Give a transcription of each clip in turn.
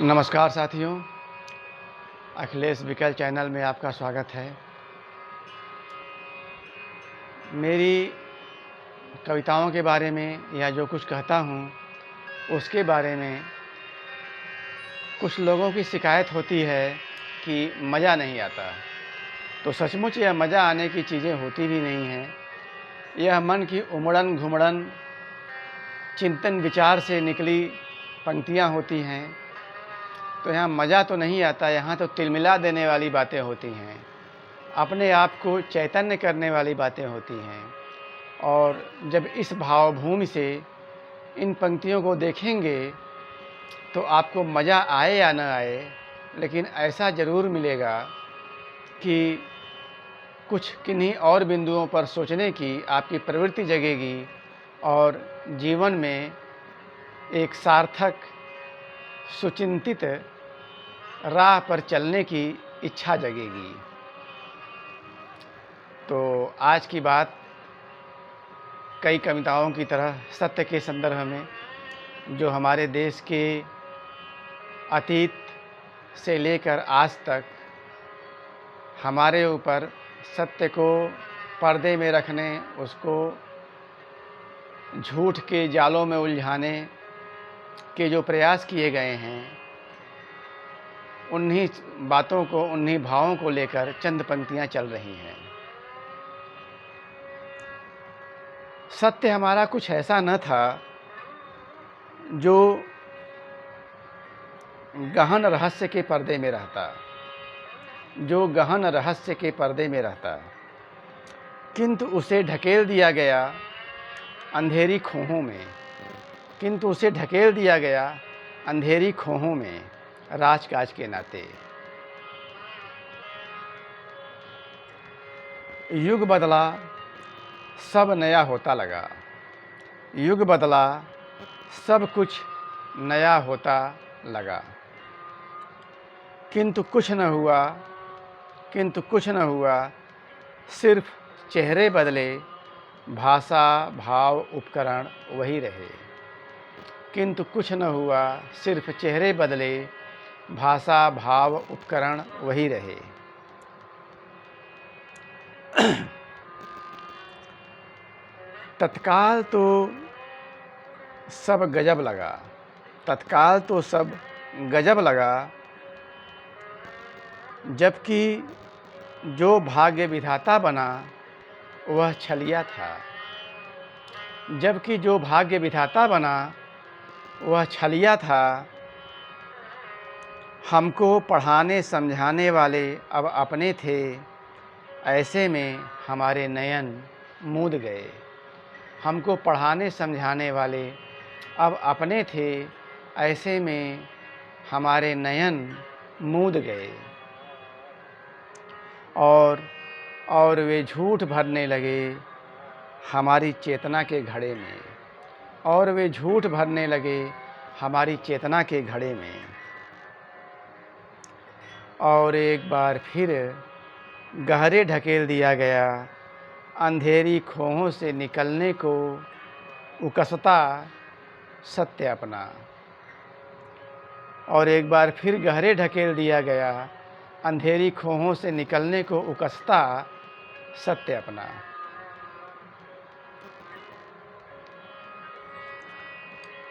नमस्कार साथियों, अखिलेश विकल चैनल में आपका स्वागत है। मेरी कविताओं के बारे में या जो कुछ कहता हूँ, उसके बारे में कुछ लोगों की शिकायत होती है कि मज़ा नहीं आता। तो सचमुच यह मज़ा आने की चीज़ें होती भी नहीं हैं। यह मन की उमड़न-घुमड़न, चिंतन विचार से निकली पंक्तियाँ होती हैं। तो यहाँ मज़ा तो नहीं आता, यहाँ तो तिलमिला देने वाली बातें होती हैं, अपने आप को चैतन्य करने वाली बातें होती हैं। और जब इस भावभूमि से इन पंक्तियों को देखेंगे तो आपको मज़ा आए या न आए, लेकिन ऐसा ज़रूर मिलेगा कि कुछ किन्हीं और बिंदुओं पर सोचने की आपकी प्रवृत्ति जगेगी और जीवन में एक सार्थक, सुचिंतित राह पर चलने की इच्छा जगेगी। तो आज की बात कई कविताओं की तरह सत्य के संदर्भ में, जो हमारे देश के अतीत से लेकर आज तक हमारे ऊपर सत्य को पर्दे में रखने, उसको झूठ के जालों में उलझाने के जो प्रयास किए गए हैं, उन्हीं बातों को, उन्हीं भावों को लेकर चंद पंक्तियाँ चल रही हैं। सत्य हमारा कुछ ऐसा न था जो गहन रहस्य के पर्दे में रहता, जो गहन रहस्य के पर्दे में रहता, किंतु उसे ढकेल दिया गया अंधेरी खोहों में, किंतु उसे ढकेल दिया गया अंधेरी खोहों में राज-काज के नाते। युग बदला, सब नया होता लगा। युग बदला, सब कुछ नया होता लगा। किंतु कुछ न हुआ, किंतु कुछ न हुआ, सिर्फ चेहरे बदले, भाषा, भाव, उपकरण वही रहे। किंतु कुछ न हुआ, सिर्फ चेहरे बदले, भाषा, भाव, उपकरण वही रहे। तत्काल तो सब गजब लगा, तत्काल तो सब गजब लगा, जबकि जो भाग्य विधाता बना वह छलिया था। जबकि जो भाग्य विधाता बना वह छलिया था। हमको पढ़ाने समझाने वाले अब अपने थे, ऐसे में हमारे नयन मूंद गए। हमको पढ़ाने समझाने वाले अब अपने थे, ऐसे में हमारे नयन मूंद गए। और वे झूठ भरने लगे हमारी चेतना के घड़े में, और वे झूठ भरने लगे हमारी चेतना के घड़े में। और एक बार फिर गहरे ढकेल दिया गया अंधेरी खोहों से निकलने को उकसता सत्य अपना। और एक बार फिर गहरे ढकेल दिया गया अंधेरी खोहों से निकलने को उकसता सत्य अपना।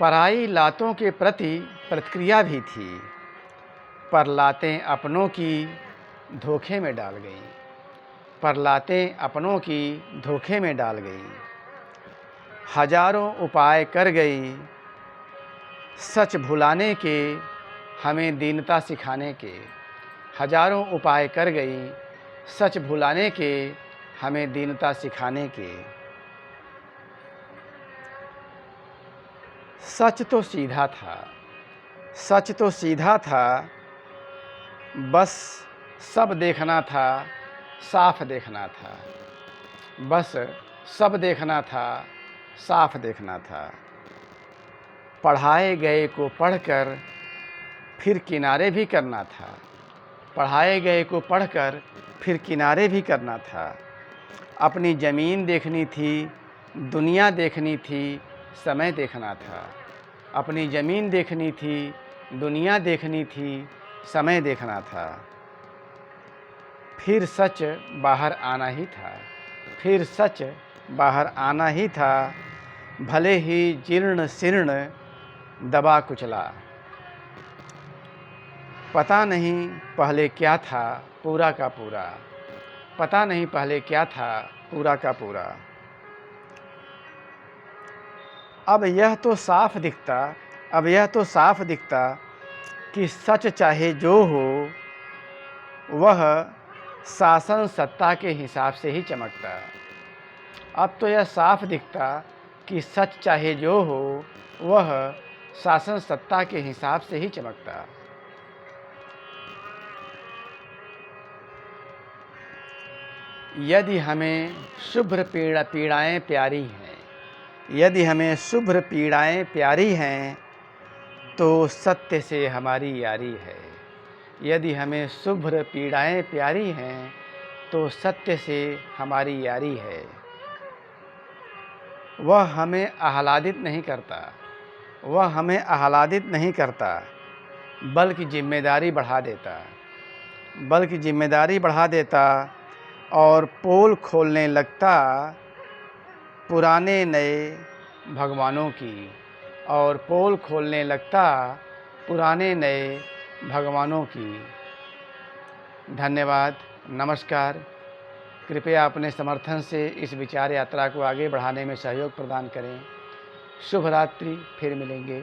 पराई लातों के प्रति प्रतिक्रिया भी थी, पर लातें अपनों की धोखे में डाल गई, पर लातें अपनों की धोखे में डाल गई। हजारों उपाय कर गई सच भुलाने के, हमें दीनता सिखाने के। हजारों उपाय कर गई सच भुलाने के, हमें दीनता सिखाने के। सच तो सीधा था, सच तो सीधा था, बस सब देखना था, साफ देखना था। बस सब देखना था, साफ देखना था। पढ़ाए गए को पढ़कर फिर किनारे भी करना था। पढ़ाए गए को पढ़कर फिर किनारे भी करना था। अपनी ज़मीन देखनी थी, दुनिया देखनी थी, समय देखना था। अपनी ज़मीन देखनी थी, दुनिया देखनी थी, समय देखना था। फिर सच बाहर आना ही था, फिर सच बाहर आना ही था। भले ही जीर्ण शीर्ण दबा कुचला। पता नहीं पहले क्या था पूरा का पूरा, पता नहीं पहले क्या था पूरा का पूरा। अब यह तो साफ दिखता, अब यह तो साफ दिखता कि सच चाहे जो हो, वह शासन सत्ता के हिसाब से ही चमकता। अब तो यह साफ दिखता कि सच चाहे जो हो, वह शासन सत्ता के हिसाब से ही चमकता। यदि हमें शुभ्र पीड़ाएँ प्यारी हैं, यदि हमें शुभ्र पीड़ाएँ प्यारी हैं, तो सत्य से हमारी यारी है। यदि हमें शुभ्र पीड़ाएँ प्यारी हैं, तो सत्य से हमारी यारी है। वह हमें आह्लादित नहीं करता, वह हमें आह्लादित नहीं करता, बल्कि जिम्मेदारी बढ़ा देता, बल्कि जिम्मेदारी बढ़ा देता और पोल खोलने लगता पुराने नए भगवानों की, और पोल खोलने लगता पुराने नए भगवानों की। धन्यवाद, नमस्कार। कृपया अपने समर्थन से इस विचार यात्रा को आगे बढ़ाने में सहयोग प्रदान करें। शुभ रात्रि, फिर मिलेंगे।